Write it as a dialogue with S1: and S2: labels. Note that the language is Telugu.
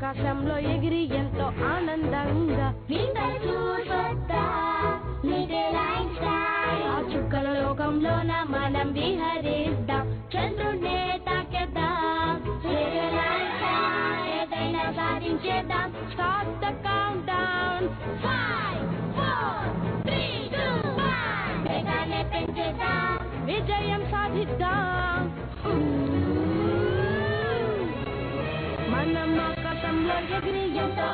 S1: ఆకాశంలో ఎగిరి ఎంతో ఆనందంగా ఆ చుక్కల లోకంలోన మనం విహరిద్దాం చంద్రుడే తాకేద్దాం ఏదైనా సాధించేద్దాం స్టార్ట్ ద కౌంట్ డౌన్ 5 4 3 2 1 వేగాన్ని పెంచేద్దాం విజయం సాధిద్దాం మనం ఆకాశంలో ఎగిరి ఎంతో